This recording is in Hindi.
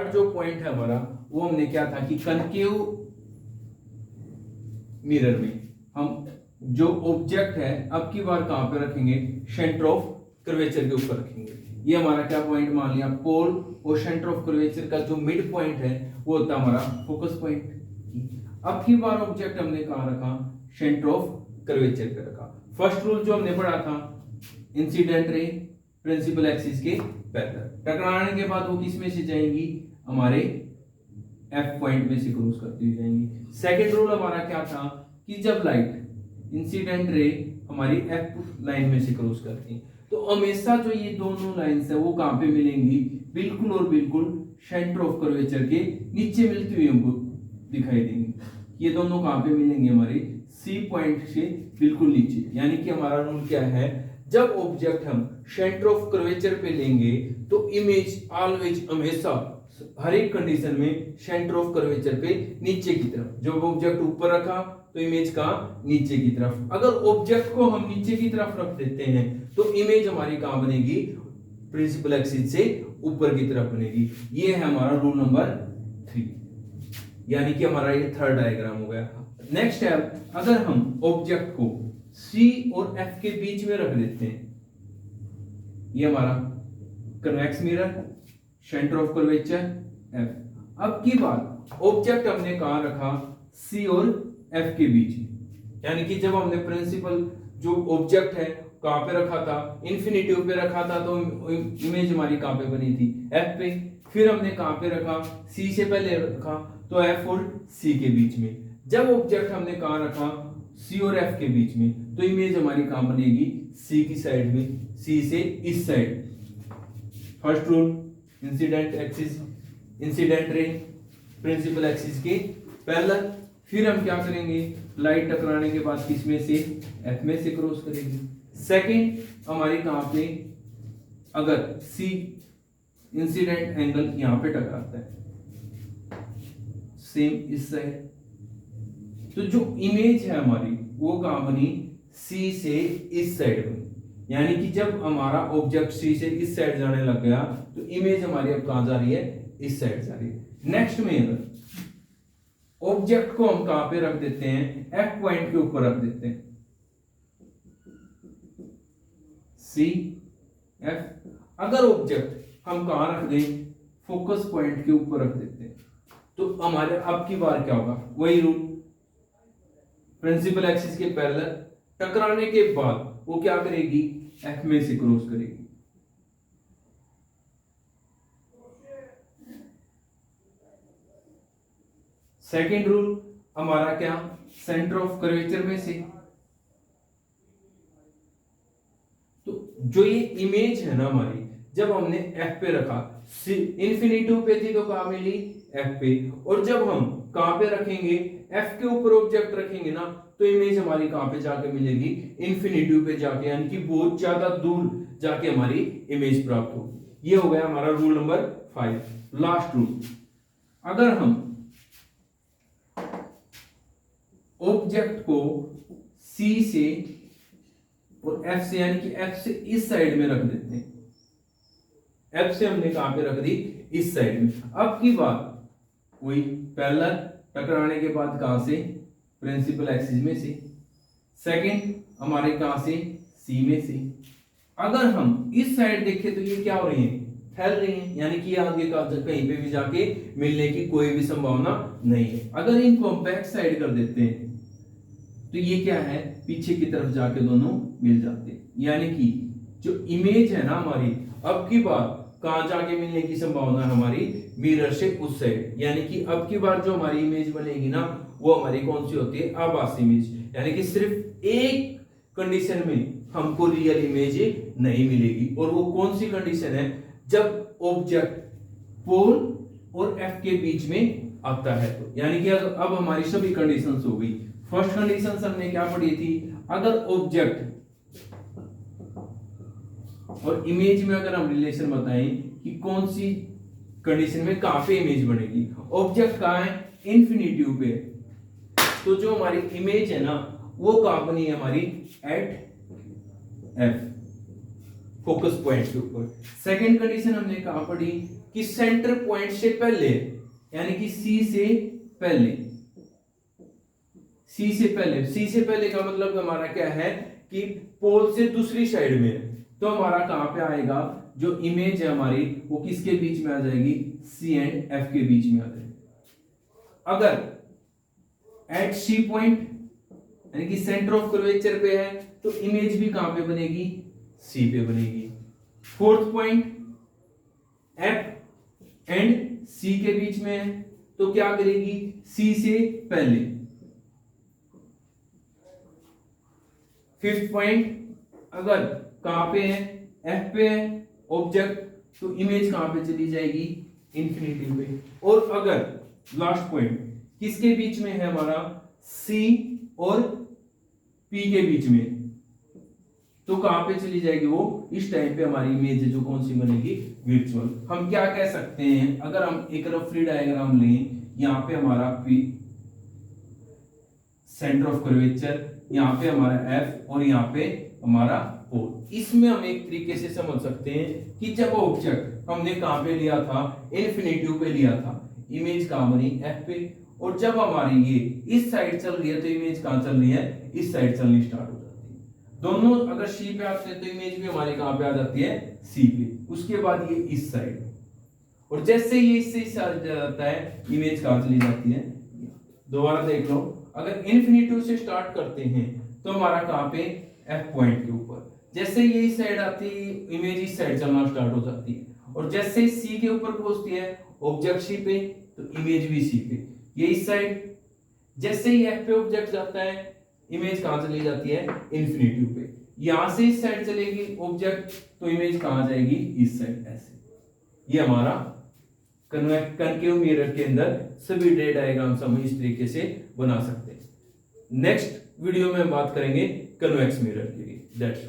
थर्ड जो पॉइंट है हमारा वो हमने क्या था कि कनकेव मिरर में हम जो ऑब्जेक्ट है अब की बार कहां पे रखेंगे, सेंटर ऑफ कर्वेचर के ऊपर रखेंगे। ये हमारा क्या पॉइंट मान लिया, पोल और सेंटर ऑफ कर्वेचर का जो मिड पॉइंट है वो होता है हमारा फोकस पॉइंट। अब की बार ऑब्जेक्ट हमने कहां रखा, सेंटर ऑफ कर्वेचर पे रखा। फर्स्ट रूल जो हमने पढ़ा था, इंसिडेंट रे प्रिंसिपल एक्सिस के पैरेलल, टकराने के बाद वो किस में से जाएंगी, हमारे एफ पॉइंट में से क्रॉस करती हुई जाएंगी। सेकंड रूल हमारा क्या था कि जब लाइट इंसिडेंट रे हमारी एफ लाइन में से क्रॉस करती है तो हमेशा जो ये दोनों लाइंस है वो कहां पे मिलेंगी, बिल्कुल और बिल्कुल सेंटर ऑफ कर्वेचर के नीचे मिलती हुई हमको दिखाई देंगी। ये दोनों कहां पे मिलेंगे, हमारे सी पॉइंट से बिल्कुल नीचे। यानी कि हमारा रूल क्या है, जब ऑब्जेक्ट हम सेंटर ऑफ कर्वेचर पे लेंगे तो इमेज ऑलवेज हमेशा हर एक कंडीशन में सेंटर ऑफ कर्वेचर पे नीचे की तरफ। जब ऑब्जेक्ट ऊपर रखा तो इमेज का नीचे की तरफ। अगर ऑब्जेक्ट को हम नीचे की तरफ रख देते हैं तो इमेज हमारी कहां बनेगी, प्रिंसिपल एक्सिस से ऊपर की तरफ बनेगी। ये है हमारा रूल नंबर 3, यानी कि हमारा ये थर्ड डायग्राम हो गया। नेक्स्ट है, अगर हम ऑब्जेक्ट को C और F के बीच में रख देते हैं, ये हमारा convex mirror, centre of curvature F। अब की बात ऑब्जेक्ट हमने कहां रखा, C और F के बीच में। यानी कि जब हमने प्रिंसिपल जो ऑब्जेक्ट है कहां पे रखा था, इन्फिनिटिव पे रखा था, तो इमेज हमारी कहां पे बनी थी, F पे। फिर हमने कहां पे रखा, C से पहले रखा तो F और C के बीच में। जब ऑब्जेक्ट हमने कहां रखा, C और F के बीच में, तो इमेज हमारी कहां बनेगी, C की साइड में, C से इस साइड। First rule, incident axis, incident ray principal axis के पैरेलल। फिर हम क्या करेंगे, लाइट टकराने के बाद किस में से, F में से क्रॉस करेगी। सेकंड हमारी कहां पे, अगर C इंसिडेंट एंगल यहां पे टकराता है, सेम इस साइड, तो जो इमेज है हमारी वो कहां बनी, C से इस साइड बनी। यानी कि जब हमारा ऑब्जेक्ट C से इस साइड जाने लग गया तो इमेज हमारी अब कहां जा रही है, इस साइड जा रही है। नेक्स्ट में अगर ऑब्जेक्ट को हम कहां पे रख देते हैं, F पॉइंट के ऊपर रख देते हैं, C F। अगर ऑब्जेक्ट हम कहां रख दें, फोकस पॉइंट के ऊपर रख देते हैं, तो हमारे अब की बार क्या होगा, वही रूल, प्रिंसिपल एक्सिस के पैरेलल, टकराने के बाद वो क्या करेगी, F में से क्रॉस करेगी। सेकेंड रूल हमारा क्या, सेंटर ऑफ कर्वेचर में से। तो जो ये इमेज है ना हमारी, जब हमने F पे रखा, इन्फिनिटिव पे थी तो कहां मिली, F पे। और जब हम कहां पे रखेंगे, F के ऊपर ऑब्जेक्ट रखेंगे ना, तो इमेज हमारी कहां पे जाके मिलेगी, इन्फिनिटिव पे जाके, यानी कि बहुत ज्यादा दूर जाके हमारी इमेज प्राप्त होगी। ये हो गया हमारा रूल नंबर 5। लास्ट रूल, अगर हम ऑब्जेक्ट को C से और F से, यानी कि F से इस साइड में रख देते हैं, F से हमने कहां पे रख दी, इस साइड में। अब की बात वही पैरेलल, टकराने के बाद कहां से, प्रिंसिपल एक्सिस में से। सेकंड हमारे कहां से, C में से। अगर हम इस साइड देखें तो ये क्या हो रही है, फैल रही है, यानी कि आगे का कहीं पे भी जाके मिलने की कोई भी संभावना नहीं है। अगर इनको हम बैक साइड कर देते हैं तो ये क्या है, पीछे की तरफ जाके दोनों मिल जाते हैं। यानी कि जो इमेज है ना हमारी, अब की बार कहां जाके मिलने की संभावना है हमारी, मिरर से उस साइड। यानी कि अब की बार जो हमारी इमेज बनेगी ना, वो हमारी कौन सी होती है, आभासी इमेज। यानी कि सिर्फ एक कंडीशन में हमको रियल इमेज नहीं मिलेगी, और वो कौन सी कंडीशन है, जब ऑब्जेक्ट पोल और F के बीच में आता है। तो यानी कि अब हमारी सभी कंडीशंस हो गई। फर्स्ट कंडीशन हमने क्या पढ़ी थी, अगर ऑब्जेक्ट और इमेज में अगर हम रिलेशन बताएं कि कौन सी कंडीशन में कहां पे इमेज बनेगी, ऑब्जेक्ट कहां है, इन्फिनिटिव पे, तो जो हमारी इमेज है ना वो कहां बनी है हमारी, एट F, फोकस पॉइंट के ऊपर। सेकंड कंडीशन हमने कहां पढ़ी, कि सेंटर पॉइंट से पहले, यानी कि सी से पहले, सी से पहले, सी से पहले का मतलब हमारा क्या है कि पोल से दूसरी साइड में, तो हमारा कहां पे आएगा, जो इमेज है हमारी वो किसके बीच में आ जाएगी, सी एंड एफ के बीच में आ जाएगी। अगर एट सी पॉइंट यानी कि सेंटर ऑफ कर्वेचर पे है तो इमेज भी कहां पे बनेगी, सी पे बनेगी। फोर्थ पॉइंट एफ एंड सी के बीच में है तो क्या करेगी, सी से पहले। फिफ्थ पॉइंट, अगर कहां पे है, एफ पे है ऑब्जेक्ट, तो इमेज कहां पे चली जाएगी, इंफिनिटी पे। और अगर लास्ट पॉइंट किसके बीच में है हमारा, सी और पी के बीच में, तो कहां पे चली जाएगी वो, इस टाइम पे हमारी इमेज जो कौन सी बनेगी, वर्चुअल। हम क्या कह सकते हैं, अगर हम एक रफली डायग्राम लें, यहां पे हमारा पी सेंटर ऑफ कर्वेचर, यहां पे हमारा एफ और यहां पे हमारा ओ। इसमें हम एक तरीके से समझ सकते हैं कि जब ऑब्जेक्ट हमने कहां पे लिया था, इन्फिनिटी पे लिया था, इमेज कहां बनी, एफ पे। और जब हमारी ये इस साइड चल रही है तो इमेज कहां चल रही है, इस साइड चलनी स्टार्ट हो जाती है। दोनों अगर सी पे आते हैं तो इमेज भी हमारी कहां पे आ जाती है, सी पे। उसके बाद ये इस साइड, और जैसे ये इससे इस साइड जाता है, इमेज कहां चली जाती है, दोबारा देख लो, अगर इन्फिनिटी से स्टार्ट करते हैं तो हमारा कहां पे, एफ पॉइंट के ऊपर। जैसे ये इस साइड आती है, इमेज इस साइड चलना स्टार्ट हो जाती है। और जैसे सी के ऊपर पहुंचती है ऑब्जेक्ट सी पे, तो इमेज भी सी पे। ये इस साइड, जैसे ही एफ पे ऑब्जेक्ट जाता है, इमेज कहां चली जाती है, इन्फिनिटी पे। यहां से इस साइड चलेगी ऑब्जेक्ट, तो इमेज कहां जाएगी, इस साइड। ऐसे ये हमारा कनकेव मिरर के अंदर सभी रे डायग्राम्स हम इस तरीके से बना सकते हैं। नेक्स्ट वीडियो में हम बात करेंगे कन्वेक्स मिरर के लिए। दैट्स